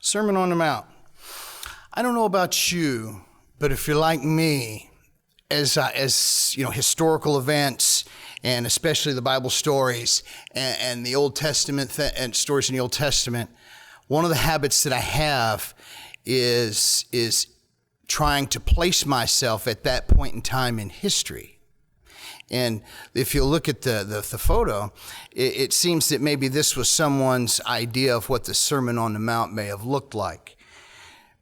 Sermon on the Mount. I don't know about you, but if you're like me, as you know, historical events and especially the Bible stories and the Old Testament and stories in the Old Testament, one of the habits that I have is trying to place myself at that point in time in history. And if you look at the photo, it seems that maybe this was someone's idea of what the Sermon on the Mount may have looked like.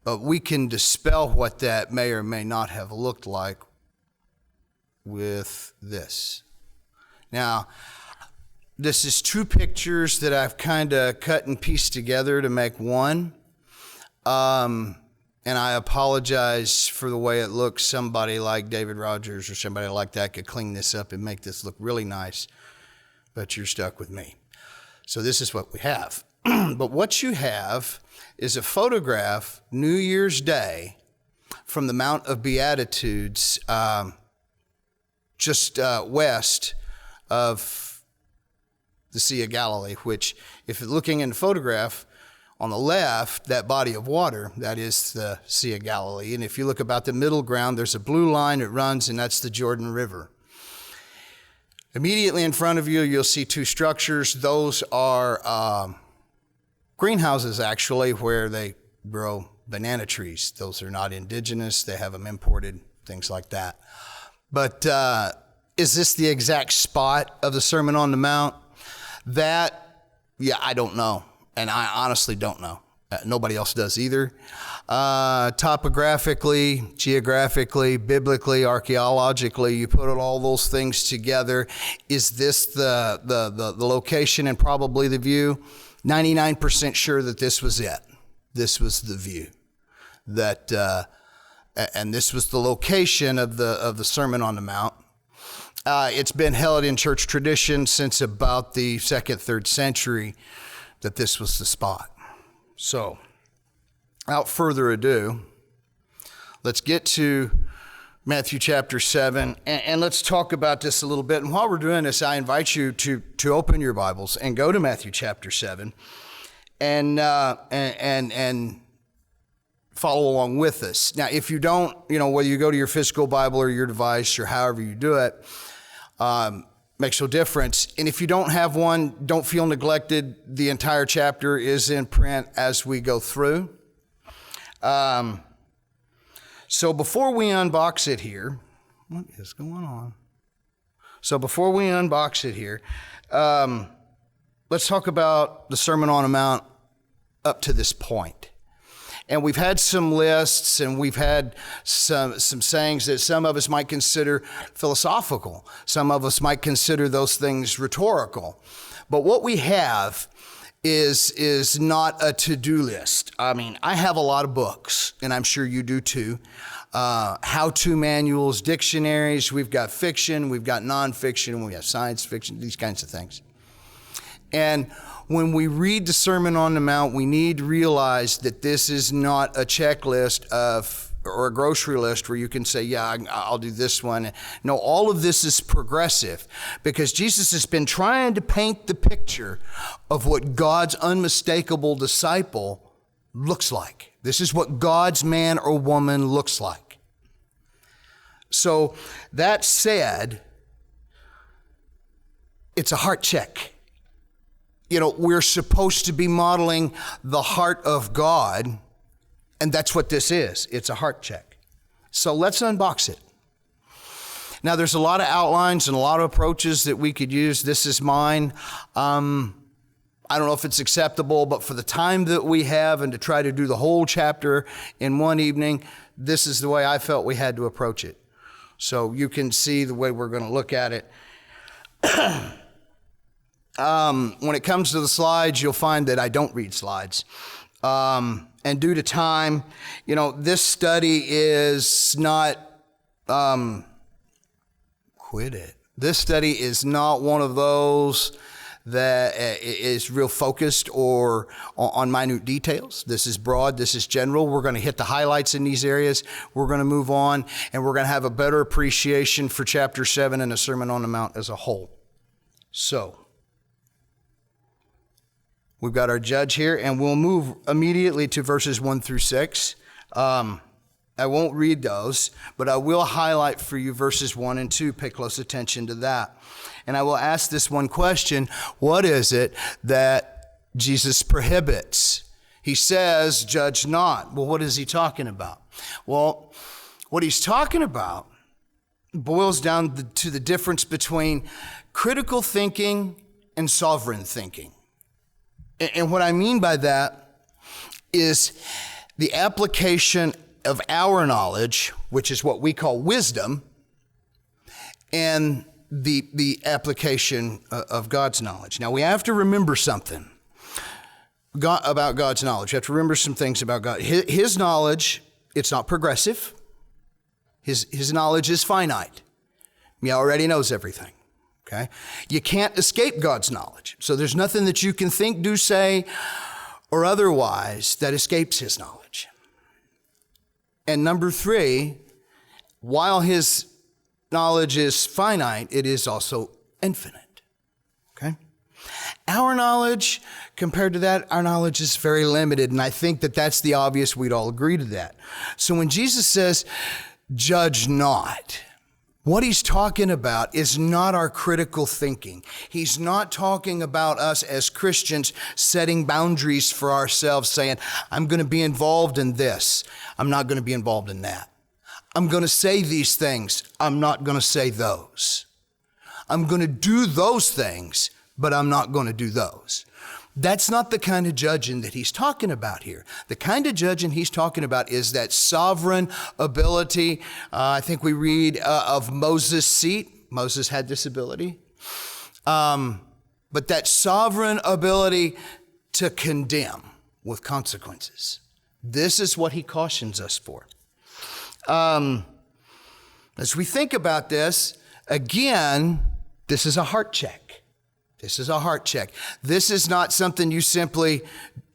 But we can dispel what that may or may not have looked like with this. Now, this is two pictures that I've kind of cut and pieced together to make one. And I apologize for the way it looks. Somebody like David Rogers or somebody like that could clean this up and make this look really nice, but you're stuck with me. So this is what we have. But what you have is a photograph, New Year's Day, from the Mount of Beatitudes, just west of the Sea of Galilee, which, if you're looking in the photograph, on the left, that body of water, that is the Sea of Galilee. And if you look about the middle ground, there's a blue line that runs, and that's the Jordan River. Immediately in front of you, you'll see two structures. Those are greenhouses, actually, where they grow banana trees. Those are not indigenous. They have them imported, things like that. But is this the exact spot of the Sermon on the Mount? I don't know. And I honestly don't know. Nobody else does either. Topographically, geographically, biblically, archaeologically, you put all those things together. Is this the location and probably the view? 99% sure that this was it. This was the view. And this was the location of the Sermon on the Mount. It's been held in church tradition since about the 2nd, 3rd century that this was the spot. So, without further ado, let's get to Matthew chapter 7, and let's talk about this a little bit. And while we're doing this, I invite you to open your Bibles and go to Matthew chapter 7 and follow along with us. Now, if you don't, whether you go to your physical Bible or your device or however you do it, makes no difference. And if you don't have one, don't feel neglected. The entire chapter is in print as we go through. So before we unbox it here, what is going on? So before we unbox it here, let's talk about the Sermon on the Mount up to this point. And we've had some lists, and we've had some sayings that some of us might consider philosophical. Some of us might consider those things rhetorical. But what we have is not a to-do list. I mean, I have a lot of books, and I'm sure you do too. How-to manuals, dictionaries. We've got fiction, we've got nonfiction, we have science fiction, these kinds of things. And when we read the Sermon on the Mount, we need to realize that this is not a checklist or a grocery list where you can say, yeah, I'll do this one. No, all of this is progressive because Jesus has been trying to paint the picture of what God's unmistakable disciple looks like. This is what God's man or woman looks like. So that said, it's a heart check. We're supposed to be modeling the heart of God, and that's what this is. It's a heart check. So let's unbox it. Now, there's a lot of outlines and a lot of approaches that we could use. This is mine. I don't know if it's acceptable, but for the time that we have and to try to do the whole chapter in one evening, this is the way I felt we had to approach it. So you can see the way we're going to look at it. When it comes to the slides, you'll find that I don't read slides. And due to time, this study is not, quit it. This study is not one of those that is real focused or on minute details. This is broad, this is general. We're going to hit the highlights in these areas. We're going to move on, and we're going to have a better appreciation for chapter 7 and the Sermon on the Mount as a whole. So, We've got our judge here, and we'll move immediately to verses 1 through 6. I won't read those, but I will highlight for you verses 1 and 2. Pay close attention to that. And I will ask this one question: what is it that Jesus prohibits? He says, judge not. Well, what is he talking about? Well, what he's talking about boils down to the difference between critical thinking and sovereign thinking. And what I mean by that is the application of our knowledge, which is what we call wisdom, and the application of God's knowledge. Now, we have to remember something about God's knowledge. You have to remember some things about God. His knowledge, it's not progressive. His knowledge is finite. He already knows everything. Okay? You can't escape God's knowledge. So there's nothing that you can think, do, say, or otherwise that escapes his knowledge. And number 3, while his knowledge is finite, it is also infinite. Okay? Our knowledge, compared to that, our knowledge is very limited. And I think that that's the obvious. We'd all agree to that. So when Jesus says, judge not, what he's talking about is not our critical thinking. He's not talking about us as Christians setting boundaries for ourselves, saying, I'm going to be involved in this. I'm not going to be involved in that. I'm going to say these things. I'm not going to say those. I'm going to do those things, but I'm not going to do those. That's not the kind of judging that he's talking about here. The kind of judging he's talking about is that sovereign ability. I think we read of Moses' seat. Moses had this ability. But that sovereign ability to condemn with consequences. This is what he cautions us for. As we think about this, again, this is a heart check. This is a heart check. This is not something you simply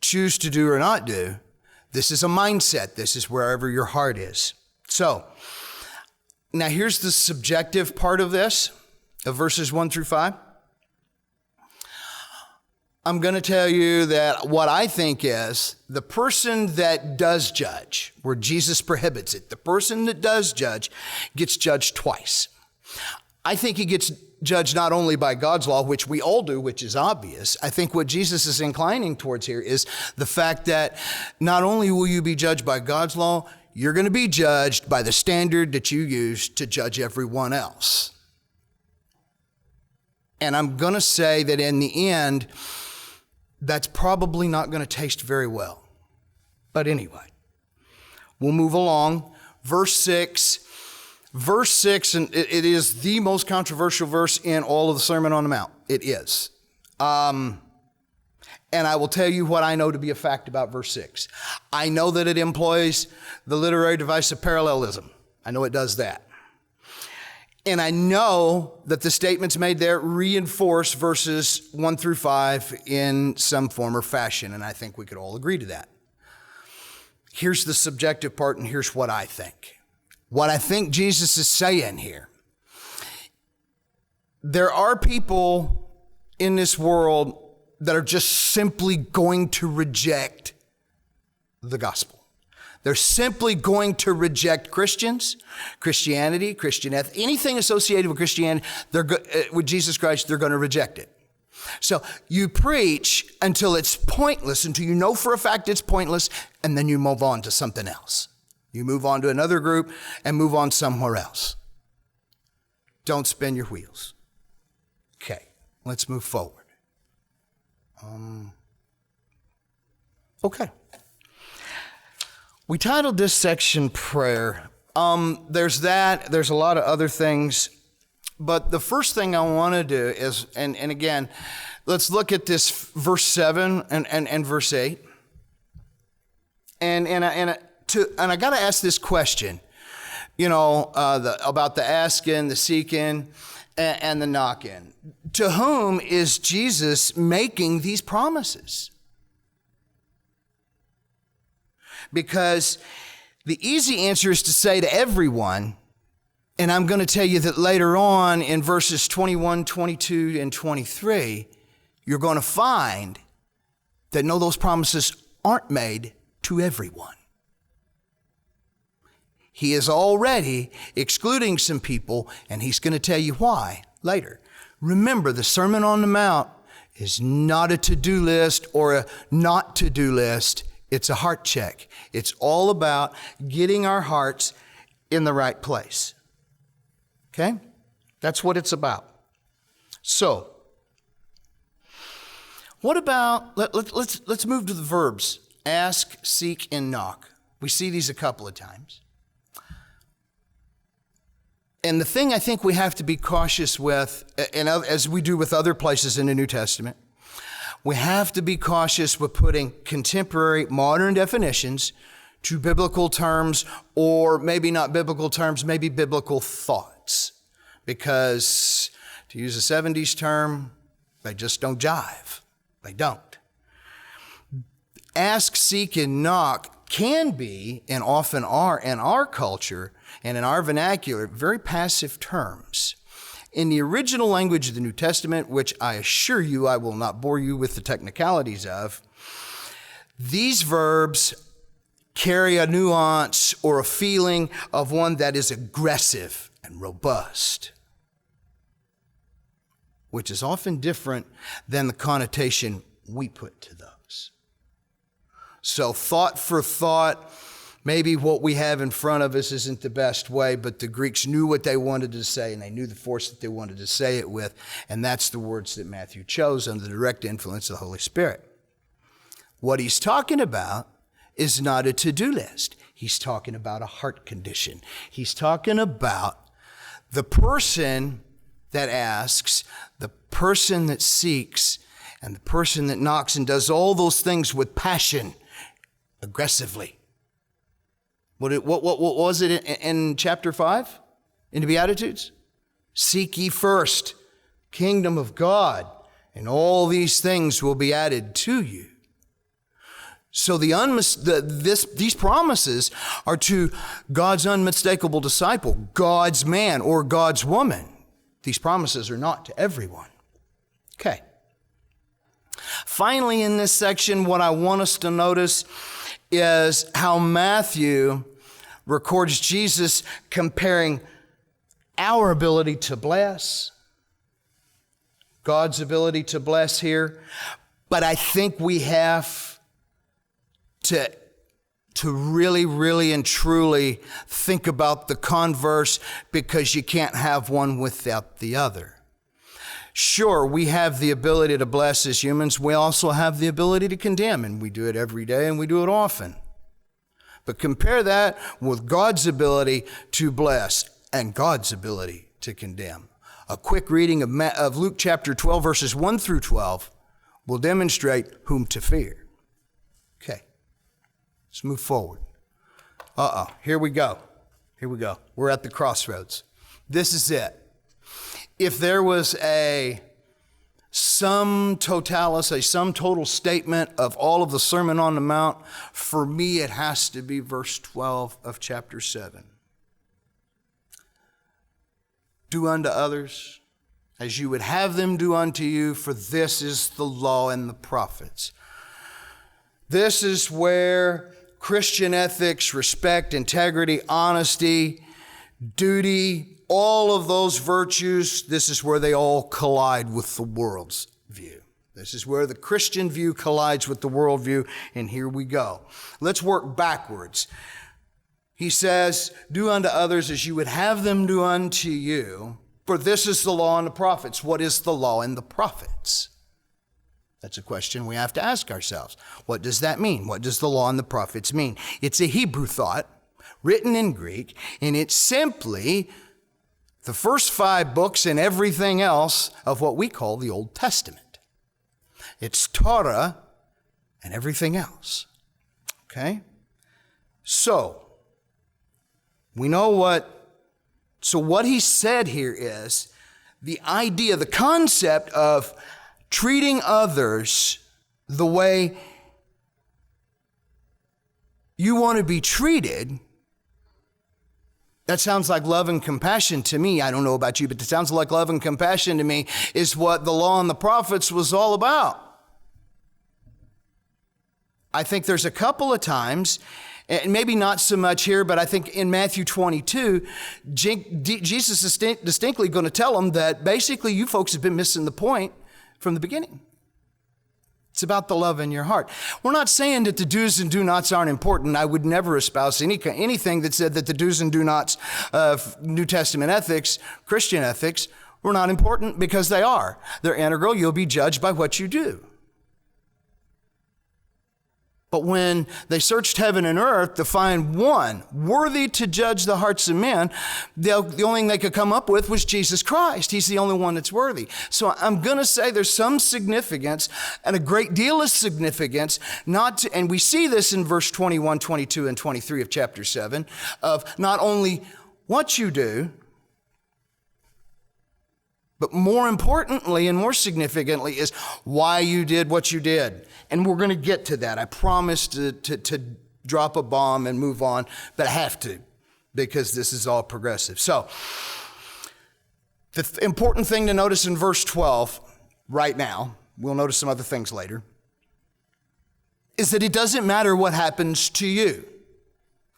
choose to do or not do. This is a mindset. This is wherever your heart is. So, now here's the subjective part of this, of verses 1 through 5. I'm going to tell you that what I think is the person that does judge, where Jesus prohibits it, the person that does judge gets judged twice. I think he gets judged not only by God's law, which we all do, which is obvious. I think what Jesus is inclining towards here is the fact that not only will you be judged by God's law, you're going to be judged by the standard that you use to judge everyone else. And I'm going to say that in the end, that's probably not going to taste very well. But anyway, we'll move along. Verse 6, and it is the most controversial verse in all of the Sermon on the Mount. It is. And I will tell you what I know to be a fact about verse 6. I know that it employs the literary device of parallelism. I know it does that. And I know that the statements made there reinforce verses 1 through 5 in some form or fashion, and I think we could all agree to that. Here's the subjective part, and here's what I think. What I think Jesus is saying here. There are people in this world that are just simply going to reject the gospel. They're simply going to reject Christians, Christianity, Christian ethics, anything associated with Christianity, with Jesus Christ, they're going to reject it. So you preach until it's pointless, until you know for a fact it's pointless, and then you move on to something else. You move on to another group and move on somewhere else. Don't spin your wheels. Okay, let's move forward. Okay. We titled this section Prayer. There's that. There's a lot of other things. But the first thing I want to do is, and again, let's look at this verse 7 and verse 8. And I got to ask this question, about the asking, the seeking, and the knocking. To whom is Jesus making these promises? Because the easy answer is to say to everyone, and I'm going to tell you that later on in verses 21, 22, and 23, you're going to find that no, those promises aren't made to everyone. He is already excluding some people, and he's going to tell you why later. Remember, the Sermon on the Mount is not a to-do list or a not to-do list. It's a heart check. It's all about getting our hearts in the right place. Okay? That's what it's about. So, what about, let's move to the verbs. Ask, seek, and knock. We see these a couple of times. And the thing I think we have to be cautious with, and as we do with other places in the New Testament, we have to be cautious with putting contemporary modern definitions to biblical terms, or maybe not biblical terms, maybe biblical thoughts. Because, to use a 70s term, they just don't jive. They don't. Ask, seek, and knock can be, and often are in our culture and in our vernacular, very passive terms. In the original language of the New Testament, which I assure you I will not bore you with the technicalities of, these verbs carry a nuance or a feeling of one that is aggressive and robust, which is often different than the connotation we put to those. So thought for thought, maybe what we have in front of us isn't the best way, but the Greeks knew what they wanted to say, and they knew the force that they wanted to say it with, and that's the words that Matthew chose under the direct influence of the Holy Spirit. What he's talking about is not a to-do list. He's talking about a heart condition. He's talking about the person that asks, the person that seeks, and the person that knocks and does all those things with passion, aggressively. What was it in chapter 5 in the Beatitudes? Seek ye first kingdom of God, and all these things will be added to you. So these promises are to God's unmistakable disciple, God's man or God's woman. These promises are not to everyone. Okay. Finally, in this section, what I want us to notice is how Matthew records Jesus comparing our ability to bless, God's ability to bless here. But I think we have to really, really and truly think about the converse, because you can't have one without the other. Sure, we have the ability to bless as humans. We also have the ability to condemn, and we do it every day and we do it often. But compare that with God's ability to bless and God's ability to condemn. A quick reading of Luke chapter 12, verses 1 through 12 will demonstrate whom to fear. Okay, let's move forward. Here we go. We're at the crossroads. This is it. If there was a sum total statement of all of the Sermon on the Mount, for me it has to be verse 12 of chapter 7. Do unto others as you would have them do unto you, for this is the law and the prophets. This is where Christian ethics, respect, integrity, honesty, duty, all of those virtues, this is where they all collide with the world's view. This is where the Christian view collides with the world view, and here we go. Let's work backwards. He says, do unto others as you would have them do unto you, for this is the law and the prophets. What is the law and the prophets? That's a question we have to ask ourselves. What does that mean? What does the law and the prophets mean? It's a Hebrew thought, written in Greek, and it's simply the first 5 books and everything else of what we call the Old Testament. It's Torah and everything else. Okay? So, we know what he said here is the idea, the concept of treating others the way you want to be treated. That sounds like love and compassion to me. I don't know about you, but it sounds like love and compassion to me is what the law and the prophets was all about. I think there's a couple of times, and maybe not so much here, but I think in Matthew 22, Jesus is distinctly going to tell them that basically you folks have been missing the point from the beginning. It's about the love in your heart. We're not saying that the do's and do nots aren't important. I would never espouse anything that said that the do's and do nots of New Testament ethics, Christian ethics, were not important, because they are. They're integral. You'll be judged by what you do. But when they searched heaven and earth to find one worthy to judge the hearts of men, the only thing they could come up with was Jesus Christ. He's the only one that's worthy. So I'm going to say there's some significance, and a great deal of significance, and we see this in verse 21, 22, and 23 of chapter 7, of not only what you do, but more importantly and more significantly is why you did what you did. And we're going to get to that. I promise to drop a bomb and move on, but I have to, because this is all progressive. So the important thing to notice in verse 12 right now, we'll notice some other things later, is that it doesn't matter what happens to you.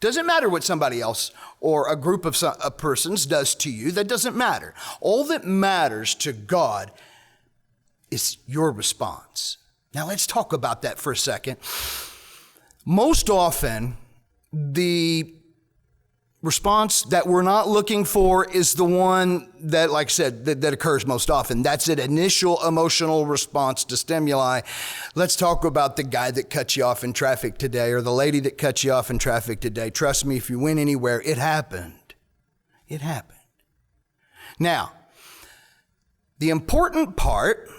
Doesn't matter what somebody else or a group of persons does to you. That doesn't matter. All that matters to God is your response. Now let's talk about that for a second. Most often, the response that we're not looking for is the one that, like I said, that occurs most often. That's an initial emotional response to stimuli. Let's talk about the guy that cut you off in traffic today, or the lady that cut you off in traffic today. Trust me, if you went anywhere, it happened. It happened. Now, the important part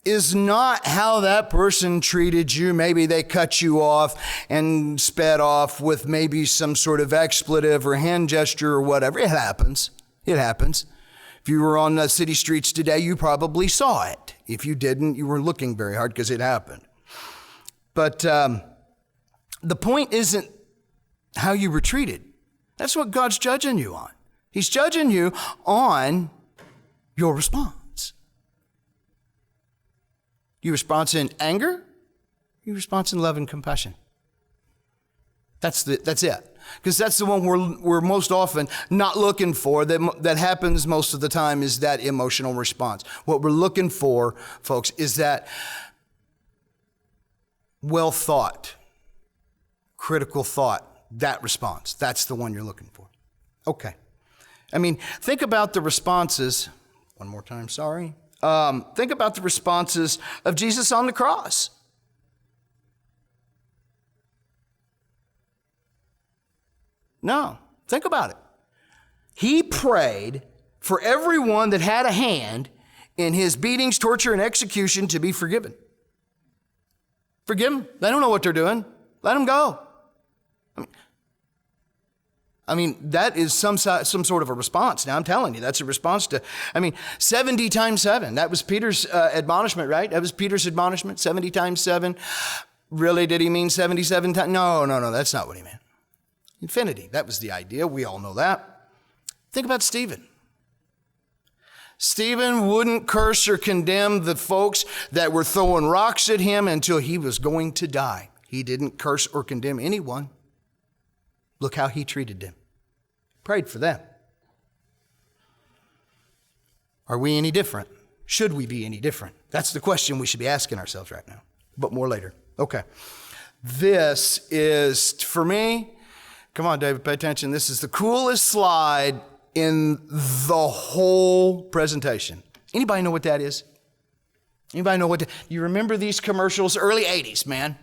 is not how that person treated you. Maybe they cut you off and sped off with maybe some sort of expletive or hand gesture or whatever. It happens. It happens. If you were on the city streets today, you probably saw it. If you didn't, you were looking very hard, because it happened. But the point isn't how you were treated. That's what God's judging you on. He's judging you on your response. You respond in anger, you respond in love and compassion. That's it. Because that's the one we're most often not looking for. That happens most of the time, is that emotional response. What we're looking for, folks, is that well thought, critical thought, that response. That's the one you're looking for. Okay. I mean, think about the responses. One more time, sorry. Think about the responses of Jesus on the cross. No, think about it. He prayed for everyone that had a hand in his beatings, torture, and execution to be forgiven. Forgive them. They don't know what they're doing. Let them go. I mean, that is some sort of a response. Now, I'm telling you, that's a response to, 70 times 7. That was Peter's admonishment, right? That was Peter's admonishment, 70 times 7. Really, did he mean 77 times? No, that's not what he meant. Infinity, that was the idea. We all know that. Think about Stephen. Stephen wouldn't curse or condemn the folks that were throwing rocks at him until he was going to die. He didn't curse or condemn anyone. Look how he treated them. Prayed for them. Are we any different? Should we be any different? That's the question we should be asking ourselves right now, but more later. Okay. This is, for me, come on, David, pay attention. This is the coolest slide in the whole presentation. Anybody know what that is? Anybody know you remember these commercials? Early 80s, man.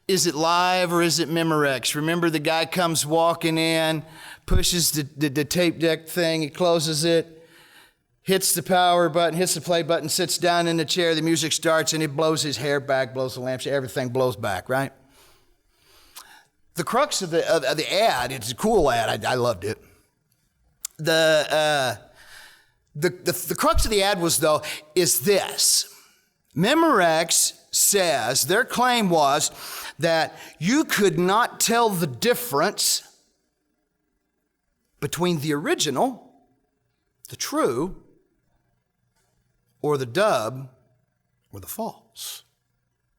Is it Live or is it Memorex? Remember, the guy comes walking in, pushes the tape deck thing, he closes it, hits the power button, hits the play button, sits down in the chair, the music starts, and he blows his hair back, blows the lamps, everything blows back, right? The crux of the ad, it's a cool ad, I loved it. The crux of the ad is this. Memorex says, their claim was that you could not tell the difference between the original, the true, or the dub, or the false.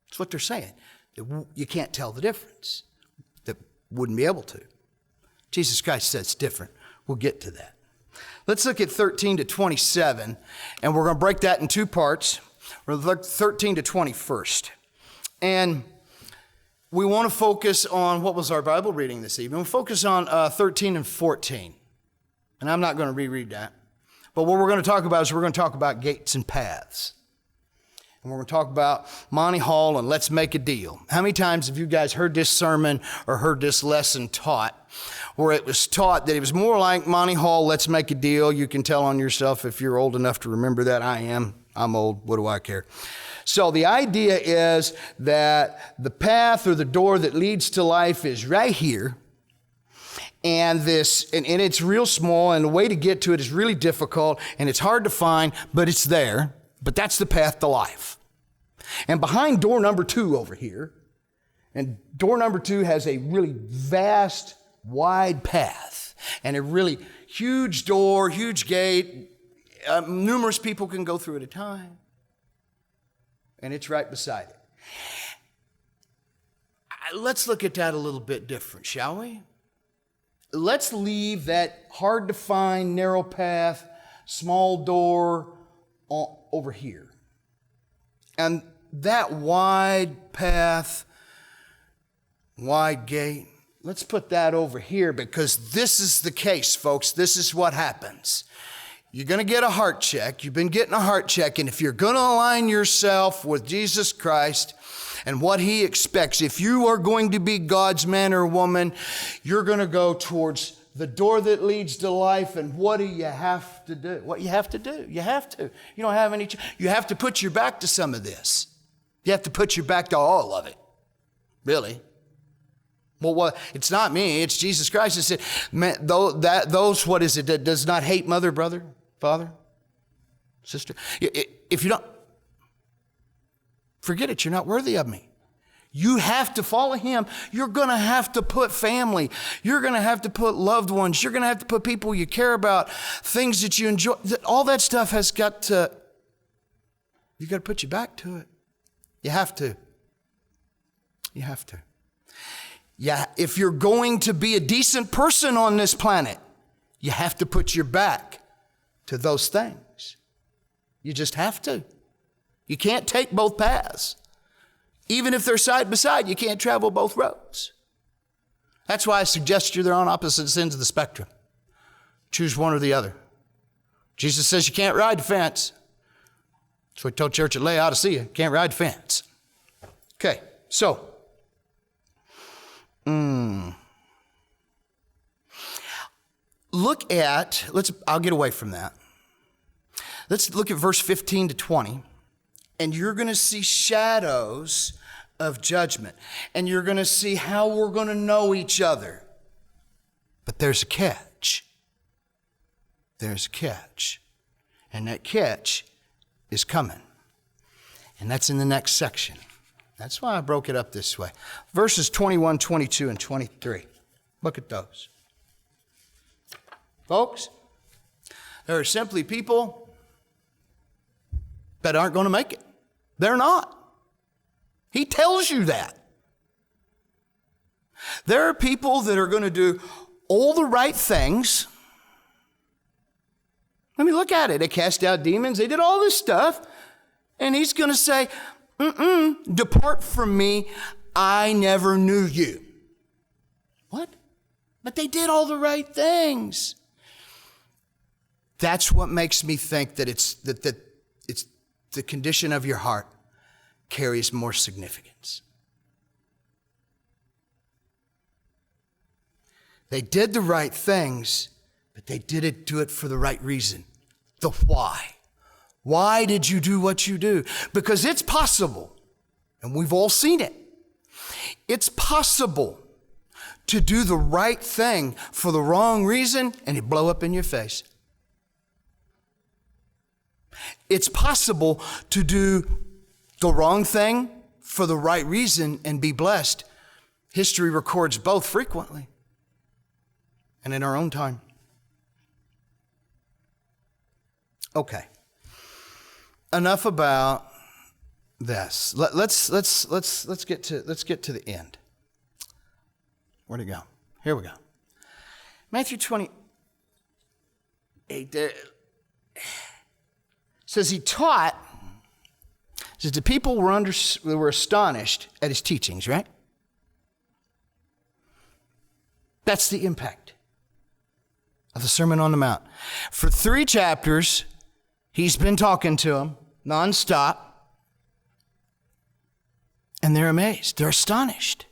That's what they're saying. You can't tell the difference. That wouldn't be able to. Jesus Christ says it's different. We'll get to that. Let's look at 13 to 27, and we're going to break that in two parts. We're going to look 13 to 20 first. And we want to focus on, what was our Bible reading this evening? We'll focus on 13 and 14. And I'm not going to reread that. But what we're going to talk about is we're going to talk about gates and paths. And we're going to talk about Monty Hall and let's make a deal. How many times have you guys heard this sermon or heard this lesson taught where it was taught that it was more like Monty Hall, let's make a deal? You can tell on yourself if you're old enough to remember that. I am. I'm old. What do I care? So the idea is that the path or the door that leads to life is right here. And it's real small, and the way to get to it is really difficult, and it's hard to find, but it's there. But that's the path to life. And behind door number 2 over here, and door number 2 has a really vast, wide path, and a really huge door, huge gate. Numerous people can go through at a time. And it's right beside it. Let's look at that a little bit different, shall we? Let's leave that hard to find, narrow path, small door over here. And that wide path, wide gate, let's put that over here, because this is the case, folks. This is what happens. You're going to get a heart check. You've been getting a heart check. And if you're going to align yourself with Jesus Christ and what he expects, if you are going to be God's man or woman, you're going to go towards the door that leads to life. And what do you have to do? What you have to do? You have to. You don't have any. You have to put your back to some of this. You have to put your back to all of it. Really. Well, it's not me. It's Jesus Christ. It said, what is it, that does not hate mother, brother, father, sister? If you don't, forget it. You're not worthy of me. You have to follow him. You're going to have to put family. You're going to have to put loved ones. You're going to have to put people you care about, things that you enjoy. All that stuff has got to, you got to put your back to it. You have to. You have to. Yeah, if you're going to be a decent person on this planet, you have to put your back to those things. You just have to. You can't take both paths. Even if they're side by side, you can't travel both roads. That's why I suggest they're on opposite ends of the spectrum. Choose one or the other. Jesus says you can't ride the fence. That's what he told church at Laodicea. Can't ride the fence. Okay, so I'll get away from that. Let's look at verse 15 to 20, and you're going to see shadows of judgment, and you're going to see how we're going to know each other. But there's a catch. There's a catch. And that catch is coming. And that's in the next section. That's why I broke it up this way. Verses 21, 22, and 23. Look at those. Folks, there are simply people that aren't going to make it. They're not. He tells you that. There are people that are going to do all the right things. Let me look at it. They cast out demons. They did all this stuff. And he's going to say, depart from me, I never knew you. What? But they did all the right things. That's what makes me think that it's the condition of your heart carries more significance. They did the right things, but they didn't do it for the right reason. The why. Why did you do what you do? Because it's possible, and we've all seen it. It's possible to do the right thing for the wrong reason and it blow up in your face. It's possible to do the wrong thing for the right reason and be blessed. History records both frequently and in our own time. Okay. Enough about this. Let's get to the end. Where'd it go? Here we go. Matthew 28 there says he taught. Says the people were astonished at his teachings, right? That's the impact of the Sermon on the Mount. For 3 chapters, he's been talking to them nonstop, and they're amazed. They're astonished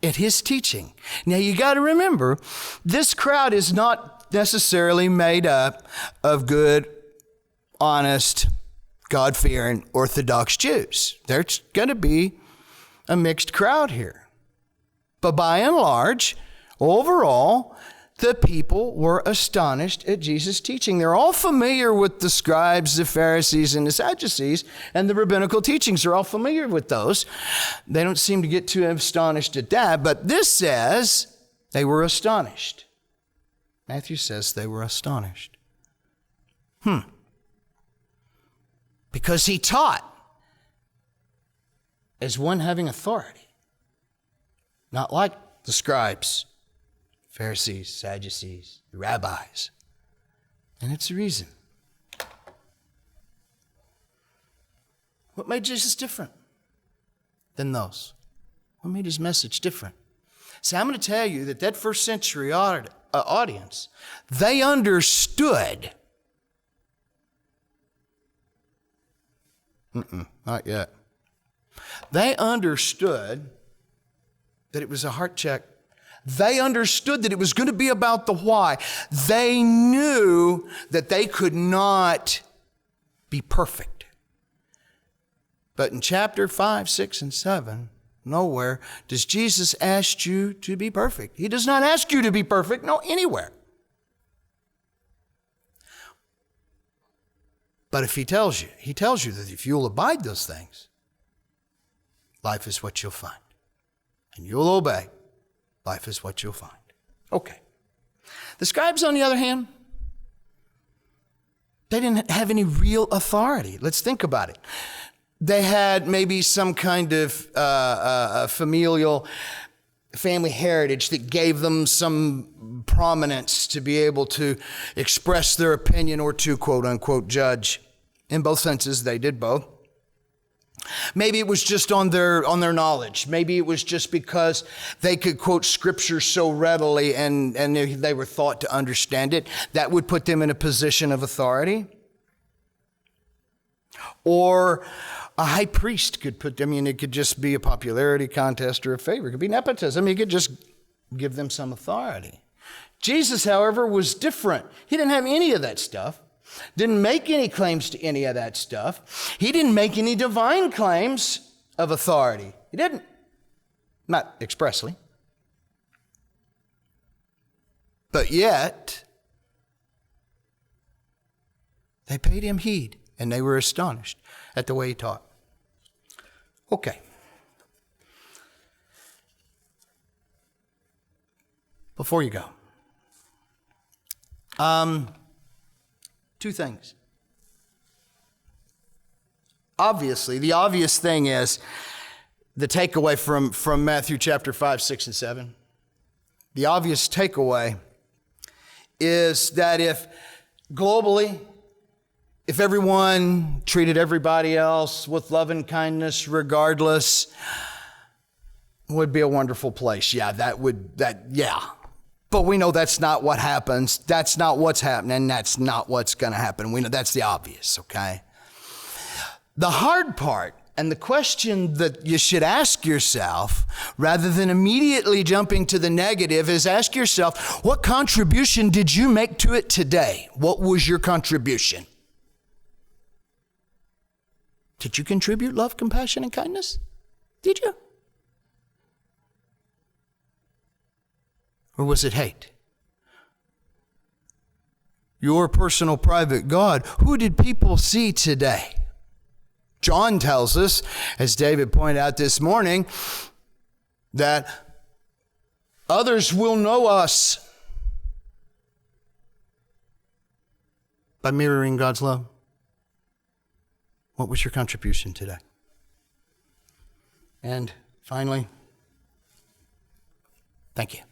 at his teaching. Now, you got to remember, this crowd is not necessarily made up of good, honest, God-fearing Orthodox Jews. There's going to be a mixed crowd here. But by and large, overall, the people were astonished at Jesus' teaching. They're all familiar with the scribes, the Pharisees, and the Sadducees, and the rabbinical teachings. They're all familiar with those. They don't seem to get too astonished at that, but this says they were astonished. Matthew says they were astonished. Because he taught as one having authority. Not like the scribes, Pharisees, Sadducees, the rabbis. And it's a reason. What made Jesus different than those? What made his message different? See, I'm going to tell you that first century audience, they understood. Not yet. They understood that it was a heart check. They understood that it was going to be about the why. They knew that they could not be perfect. But in chapter 5, 6, and 7, nowhere does Jesus ask you to be perfect. He does not ask you to be perfect, no, anywhere. But if he tells you that if you'll abide those things, life is what you'll find. And you'll obey, life is what you'll find. Okay. The scribes, on the other hand, they didn't have any real authority. Let's think about it. They had maybe some kind of familial family heritage that gave them some prominence to be able to express their opinion or to, quote unquote, judge. In both senses, they did both. Maybe it was just on their knowledge. Maybe it was just because they could quote scripture so readily and they were thought to understand it. That would put them in a position of authority. Or a high priest could put them, it could just be a popularity contest or a favor. It could be nepotism. He could just give them some authority. Jesus, however, was different. He didn't have any of that stuff. Didn't make any claims to any of that stuff. He didn't make any divine claims of authority. He didn't. Not expressly. But yet, they paid him heed, and they were astonished at the way he taught. Okay. Before you go, 2 things. Obviously, the obvious thing is the takeaway from Matthew chapter 5, 6, and 7. The obvious takeaway is that if globally, if everyone treated everybody else with love and kindness regardless, it would be a wonderful place. Yeah. But we know that's not what happens. That's not what's happening. That's not what's going to happen. We know that's the obvious, okay? The hard part and the question that you should ask yourself, rather than immediately jumping to the negative, is ask yourself, what contribution did you make to it today? What was your contribution? Did you contribute love, compassion, and kindness? Did you? Or was it hate? Your personal private God, who did people see today? John tells us, as David pointed out this morning, that others will know us by mirroring God's love. What was your contribution today? And finally, thank you.